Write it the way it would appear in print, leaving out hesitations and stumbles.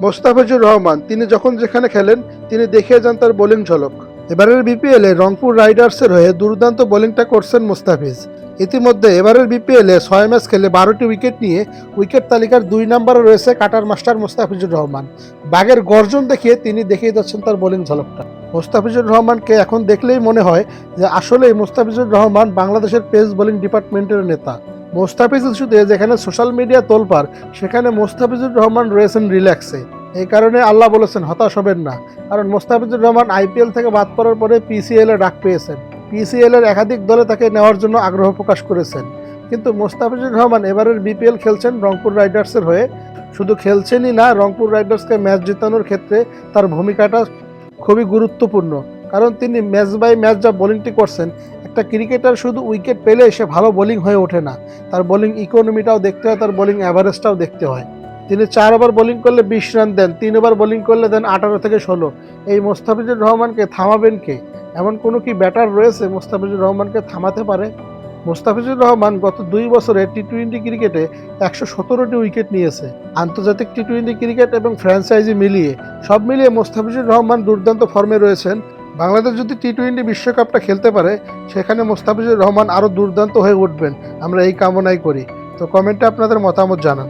মোস্তাফিজুর রহমান তিনি যখন যেখানে খেলেন তিনি দেখিয়ে যান তার বোলিং ঝলক। এবারের বিপিএলে রংপুর রাইডার্সের হয়ে দুর্দান্ত বোলিংটা করছেন মোস্তাফিজ। ইতিমধ্যে এবারের বিপিএলে 6 ম্যাচ খেলে 12টি উইকেট নিয়ে উইকেট তালিকার 2 নম্বরে রয়েছে কাটার মাস্টার মোস্তাফিজুর রহমান। বাঘের গর্জন দেখিয়ে তিনি দেখিয়ে যাচ্ছেন তার বোলিং ঝলকটা। মোস্তাফিজুর রহমানকে এখন দেখলেই মনে হয় যে আসলেই মোস্তাফিজুর রহমান বাংলাদেশের পেস বোলিং ডিপার্টমেন্টের নেতা। মোস্তাফিজ ইস্যুতে যেখানে সোশ্যাল মিডিয়া তোলপাড়, সেখানে মোস্তাফিজুর রহমান রয়েছেন রিল্যাক্সে। এই কারণে আল্লাহ বলেছেন হতাশ হবেন না, কারণ মোস্তাফিজুর রহমান আইপিএল থেকে বাদ পড়ার পরে পিসিএল এ ডাক পেয়েছেন। পিসিএল এর একাধিক দলে তাকে নেওয়ার জন্য আগ্রহ প্রকাশ করেছেন। কিন্তু মোস্তাফিজুর রহমান এবারের বিপিএল খেলছেন রংপুর রাইডার্সের হয়ে। শুধু খেলছেনই না, রংপুর রাইডার্সকে ম্যাচ জেতানোর ক্ষেত্রে তার ভূমিকাটা খুবই গুরুত্বপূর্ণ। কারণ তিনি ম্যাচ বাই ম্যাচ যা বোলিংটি করছেন, একটা ক্রিকেটার শুধু উইকেট পেলে সে ভালো বোলিং হয়ে ওঠে না, তার বোলিং ইকোনমিটাও দেখতে হয়, তার বোলিং অ্যাভারেজটাও দেখতে হয়। তিনি 4 ওভার বোলিং করলে 20 রান দেন, 3 ওভার বোলিং করলে দেন 18 থেকে 16। এই মোস্তাফিজুর রহমানকে থামাবেন কে? এমন কোনো কি ব্যাটার রয়েছে মোস্তাফিজুর রহমানকে থামাতে পারে? মোস্তাফিজুর রহমান গত 2 বছরে টি-20 ক্রিকেটে 117টি উইকেট নিয়েছে। আন্তর্জাতিক টি-20 ক্রিকেট এবং ফ্র্যাঞ্চাইজি মিলিয়ে সব মিলিয়ে মোস্তাফিজুর রহমান দুর্দান্ত ফর্মে রয়েছেন। বাংলাদেশ যদি টি-20 বিশ্বকাপটা খেলতে পারে, সেখানে মোস্তাফিজুর রহমান আরও দুর্দান্ত হয়ে উঠবেন, আমরা এই কামনাই করি। তো কমেন্টে আপনাদের মতামত জানান।